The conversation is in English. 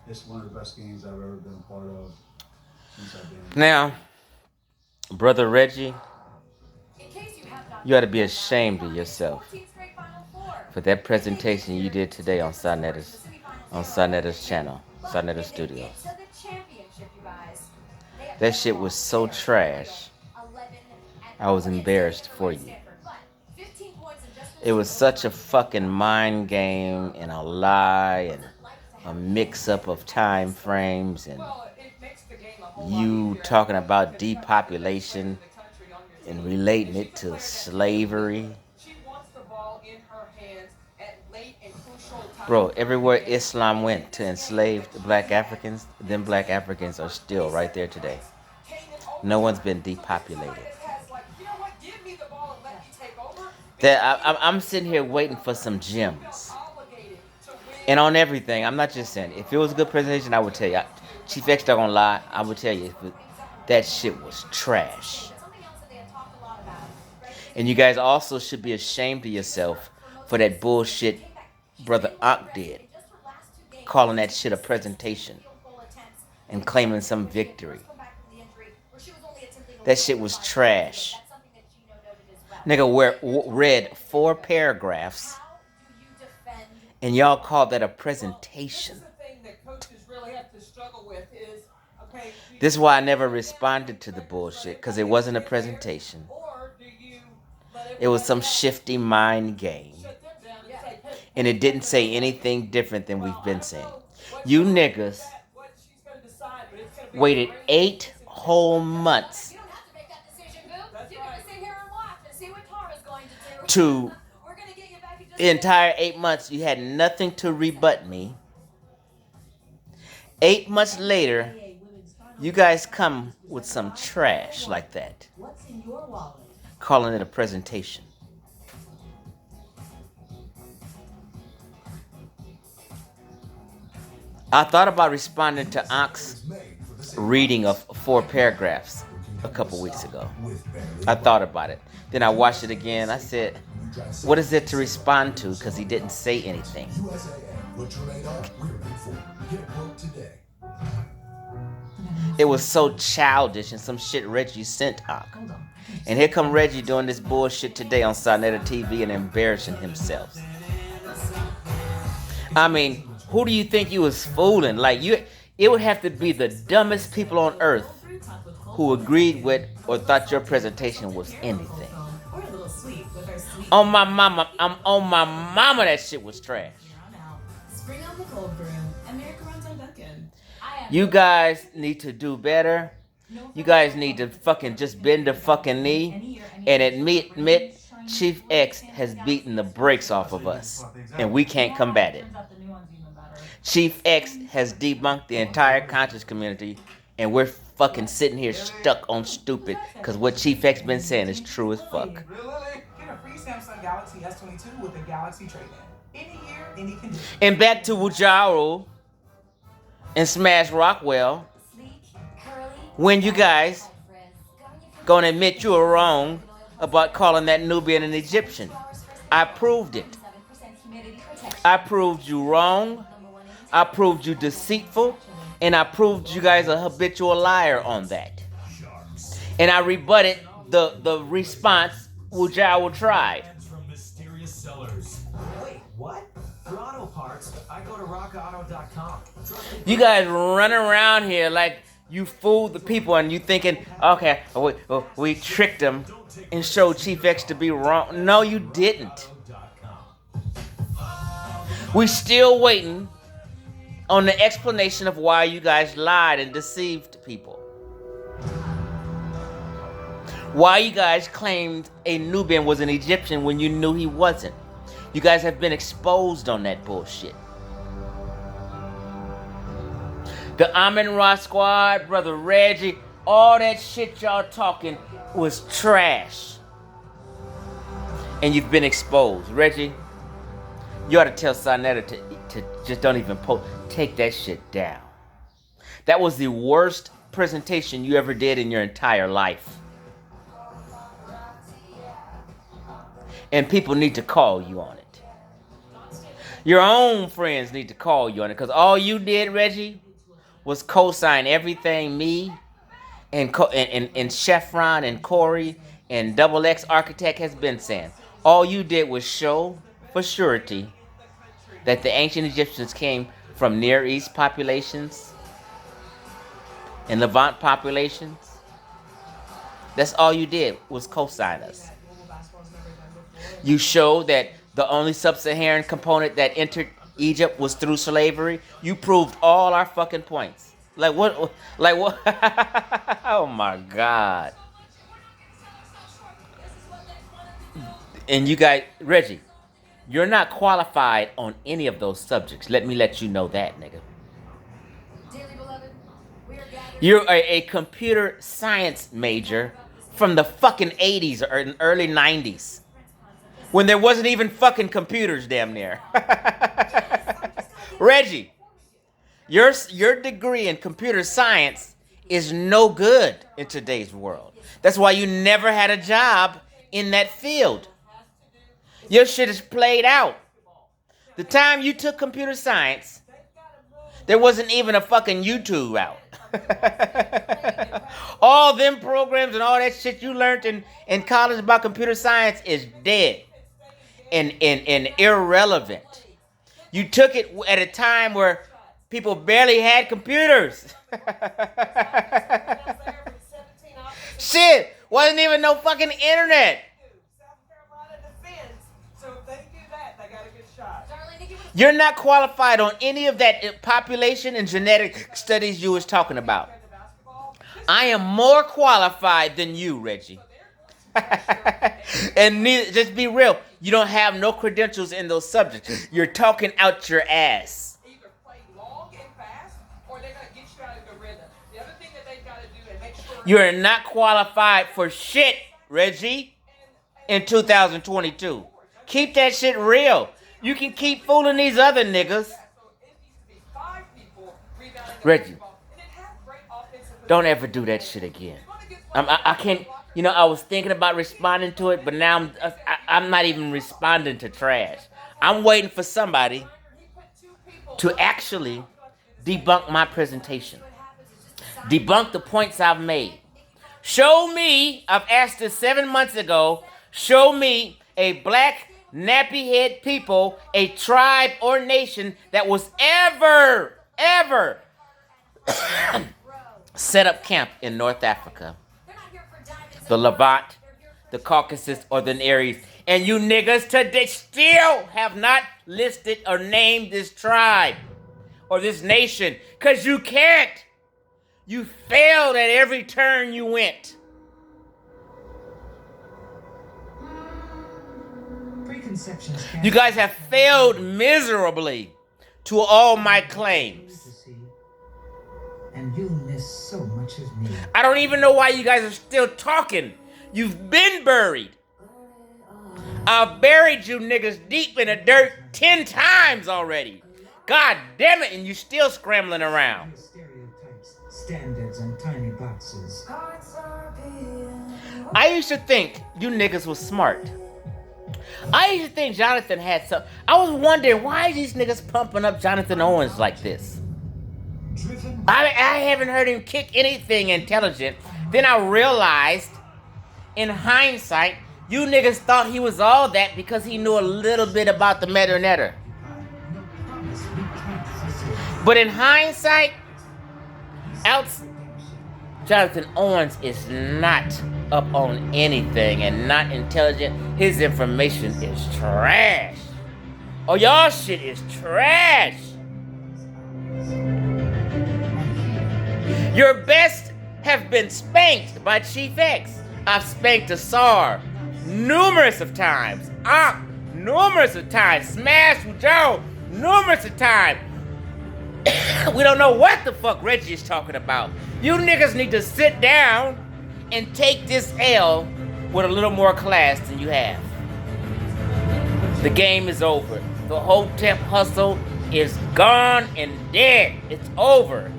It's one of the best games I've ever been a part of since I've been. Now, Brother Reggie, you ought to be ashamed of yourself for that presentation you did today on Sarnetta's channel, Sarnetta Studios. That shit was so trash. I was embarrassed for you. It was such a fucking mind game and a lie and a mix-up of time frames and you talking about depopulation and relating it to slavery. Bro, everywhere Islam went to enslave the black Africans, them black Africans are still right there today. No one's been depopulated. I'm sitting here waiting for some gems. And on everything, I'm not just saying. If it was a good presentation, I would tell you. Chief X not gonna lie, I would tell you that shit was trash. And you guys also should be ashamed of yourself for that bullshit Brother Ankh did. Calling that shit a presentation. And claiming some victory. That shit was trash. Nigga read 4 paragraphs and y'all called that a presentation. This is why I never responded to the bullshit, because it wasn't a presentation. It was some shifty mind game. And it didn't say anything different than we've been saying. You niggas waited 8 whole months to the entire 8 months you had nothing to rebut me. 8 months later, you guys come with some trash like that, calling it a presentation. I thought about responding to Ankh's reading of 4 paragraphs a couple weeks ago. I thought about it. Then I watched it again. I said, what is it to respond to? Because he didn't say anything. It was so childish and some shit Reggie sent Ankh. And here come Reggie doing this bullshit today on Sarnetta TV and embarrassing himself. I mean, who do you think you was fooling? Like, it would have to be the dumbest people on earth who agreed with or thought your presentation was anything. On my mama, I'm on my mama, that shit was trash. You guys need to do better. You guys need to fucking just bend the fucking knee and admit Chief X has beaten the brakes off of us. And we can't combat it. Chief X has debunked the entire conscious community, and we're fucking sitting here stuck on stupid because what Chief X been saying is true as fuck. Get a free Samsung Galaxy S22 with a Galaxy trade-in. Any year, any condition. And back to Wujaru and Smash Rockwell. When you guys gonna admit you were wrong about calling that Nubian an Egyptian? I proved it. I proved you wrong. I proved you deceitful. And I proved you guys a habitual liar on that. And I rebutted the response Wujaru tried. Wait, what? For auto parts, I go to rockauto.com. You guys run around here like you fooled the people and you thinking, okay, we tricked them and showed Chief X to be wrong. No, you didn't. We still waiting on the explanation of why you guys lied and deceived people. Why you guys claimed a Nubian was an Egyptian when you knew he wasn't. You guys have been exposed on that bullshit. The AmenRa squad, Brother Reggie, all that shit y'all talking was trash. And you've been exposed. Reggie, you ought to tell Sarnetta to just don't even post. Take that shit down. That was the worst presentation you ever did in your entire life. And people need to call you on it. Your own friends need to call you on it, because all you did, Reggie, was co-sign everything me and Chef Ron and Corey and Double X Architect has been saying. All you did was show for surety that the ancient Egyptians came from Near East populations and Levant populations. That's all you did was co-sign us. You showed that the only sub-Saharan component that entered Egypt was through slavery. You proved all our fucking points. Like what? Like what? Oh my God. And you guys, Reggie, you're not qualified on any of those subjects. Let me let you know that, nigga. You're a computer science major from the fucking 80s or early 90s. When there wasn't even fucking computers damn near. Reggie, your degree in computer science is no good in today's world. That's why you never had a job in that field. Your shit is played out. The time you took computer science, there wasn't even a fucking YouTube out. All them programs and all that shit you learned in college about computer science is dead and irrelevant. You took it at a time where people barely had computers. Shit, wasn't even no fucking internet. You're not qualified on any of that population and genetic studies you was talking about. I am more qualified than you, Reggie. And just be real, you don't have no credentials in those subjects. You're talking out your ass. Either play long and fast, or they're going to get you out of the rhythm. The other thing that they've got to do is make sure... You're not qualified for shit, Reggie, in 2022. Keep that shit real. You can keep fooling these other niggas. Reggie, don't ever do that shit again. I can't, you know, I was thinking about responding to it, but now I'm not even responding to trash. I'm waiting for somebody to actually debunk my presentation. Debunk the points I've made. Show me, I've asked this 7 months ago, show me a black nappy head people, a tribe or nation that was ever set up camp in North Africa, the Levant, the Caucasus, or the Near East. And you niggas today still have not listed or named this tribe or this nation, because you can't. You failed at every turn you went. You guys have failed miserably to all my claims. And you'll miss so much of me. I don't even know why you guys are still talking. You've been buried. I've buried you niggas deep in the dirt 10 times already. God damn it, and you still scrambling around. Stereotypes, standards, and tiny boxes. I used to think you niggas was smart. I used to think Jonathan had some. I was wondering, why is these niggas pumping up Jonathan Owens like this? I haven't heard him kick anything intelligent. Then I realized, in hindsight, you niggas thought he was all that because he knew a little bit about the Medunetter. But in hindsight, Jonathan Owens is not up on anything and not intelligent. His information is trash. Oh, y'all shit is trash. Your best have been spanked by Chief X. I've spanked Asar numerous of times. Numerous of times. Smash with Joe numerous of times. We don't know what the fuck Reggie is talking about. You niggas need to sit down and take this L with a little more class than you have. The game is over. The Hotep hustle is gone and dead. It's over.